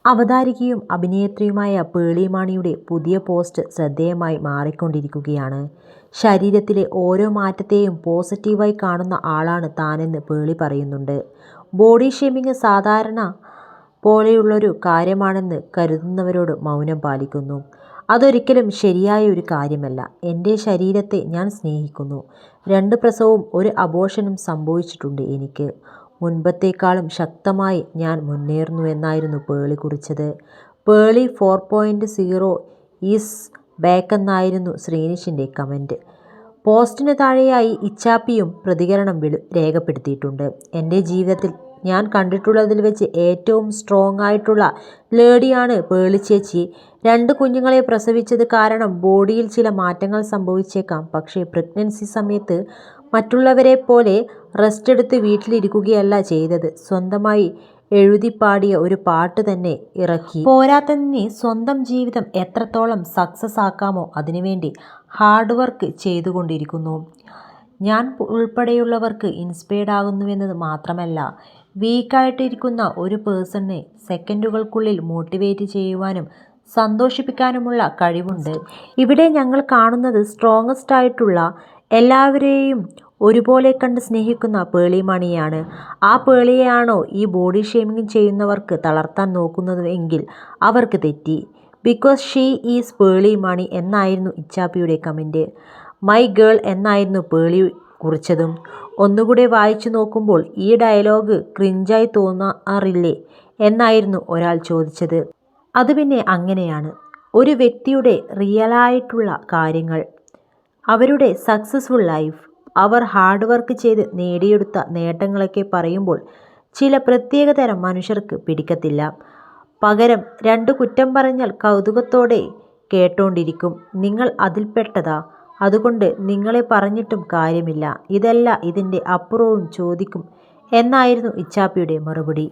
അവതാരികയും അഭിനേത്രിയുമായ പേളി മാണിയുടെ പുതിയ പോസ്റ്റ് ശ്രദ്ധേയമായി മാറിക്കൊണ്ടിരിക്കുകയാണ്. ശരീരത്തിലെ ഓരോ മാറ്റത്തെയും പോസിറ്റീവായി കാണുന്ന ആളാണ് താനെന്ന് പേളി പറയുന്നുണ്ട്. ബോഡി ഷേമിംഗ് സാധാരണ പോലെയുള്ളൊരു കാര്യമാണെന്ന് കരുതുന്നവരോട് മൗനം പാലിക്കുന്നു. അതൊരിക്കലും ശരിയായ ഒരു കാര്യമല്ല. എൻ്റെ ശരീരത്തെ ഞാൻ സ്നേഹിക്കുന്നു. 2 പ്രസവവും 1 അബോർഷനും സംഭവിച്ചിട്ടുണ്ട് എനിക്ക്. മുൻപത്തേക്കാളും ശക്തമായി ഞാൻ മുന്നേറുന്നുവെന്നായിരുന്നു പേളി കുറിച്ചത്. പേളി 4.0 ഈസ് ബാക്കെന്നായിരുന്നു ശ്രീനിഷിൻ്റെ കമൻറ്റ്. പോസ്റ്റിന് താഴെയായി ഇച്ചാപ്പിയും പ്രതികരണം രേഖപ്പെടുത്തിയിട്ടുണ്ട്. എൻ്റെ ജീവിതത്തിൽ ഞാൻ കണ്ടിട്ടുള്ളതിൽ വെച്ച് ഏറ്റവും സ്ട്രോങ് ആയിട്ടുള്ള ലേഡിയാണ് പേളി ചേച്ചി. 2 കുഞ്ഞുങ്ങളെ പ്രസവിച്ചത് കാരണം ബോഡിയിൽ ചില മാറ്റങ്ങൾ സംഭവിച്ചേക്കാം. പക്ഷേ പ്രഗ്നൻസി സമയത്ത് മറ്റുള്ളവരെ പോലെ റെസ്റ്റ് എടുത്ത് വീട്ടിലിരിക്കുകയല്ല ചെയ്തത്. സ്വന്തമായി എഴുതിപ്പാടിയ ഒരു പാട്ട് തന്നെ ഇറക്കി. പോരാത്തതിന് സ്വന്തം ജീവിതം എത്രത്തോളം സക്സസ് ആക്കാമോ അതിനുവേണ്ടി ഹാർഡ് വർക്ക് ചെയ്തുകൊണ്ടിരിക്കുന്നു. ഞാൻ ഉൾപ്പെടെയുള്ളവർക്ക് ഇൻസ്പയർഡ് ആകുന്നുവെന്നത് മാത്രമല്ല, വീക്കായിട്ടിരിക്കുന്ന ഒരു പേഴ്സണിനെ സെക്കൻഡുകൾക്കുള്ളിൽ മോട്ടിവേറ്റ് ചെയ്യുവാനും സന്തോഷിപ്പിക്കാനുമുള്ള കഴിവുണ്ട്. ഇവിടെ ഞങ്ങൾ കാണുന്നത് സ്ട്രോങ്ങസ്റ്റ് ആയിട്ടുള്ള എല്ലാവരെയും ഒരുപോലെ കണ്ട് സ്നേഹിക്കുന്ന പേളി മാണിയെയാണ്. ആ പേളിയെയാണോ ഈ ബോഡി ഷേമിംഗ് ചെയ്യുന്നവർക്ക് തളർത്താൻ നോക്കുന്നത് എങ്കിൽ അവർക്ക് തെറ്റി. Because she is Pearle Mani എന്നായിരുന്നു ഇച്ചാപ്പിയുടെ കമൻറ്റ്. മൈ ഗേൾ എന്നായിരുന്നു പേളി കുറിച്ചതും. ഒന്നുകൂടെ വായിച്ചു നോക്കുമ്പോൾ ഈ ഡയലോഗ് ക്രിഞ്ചായി തോന്നാറില്ലേ എന്നായിരുന്നു ഒരാൾ ചോദിച്ചത്. അത് പിന്നെ അങ്ങനെയാണ്. ഒരു വ്യക്തിയുടെ റിയലായിട്ടുള്ള കാര്യങ്ങൾ, അവരുടെ സക്സസ്ഫുൾ ലൈഫ്, അവർ ഹാർഡ് വർക്ക് ചെയ്ത് നേടിയെടുത്ത നേട്ടങ്ങളൊക്കെ പറയുമ്പോൾ ചില പ്രത്യേകതരം മനുഷ്യർക്ക് പിടിക്കത്തില്ല. പകരം 2 കുറ്റം പറഞ്ഞാൽ കൗതുകത്തോടെ കേട്ടോണ്ടിരിക്കും. നിങ്ങൾ അതിൽപ്പെട്ടതാ, അതുകൊണ്ട് നിങ്ങളെ പറഞ്ഞിട്ടും കാര്യമില്ല, ഇതല്ല ഇതിൻ്റെ അപ്പുറവും ചോദിക്കും എന്നായിരുന്നു ഇച്ചാപ്പിയുടെ മറുപടി.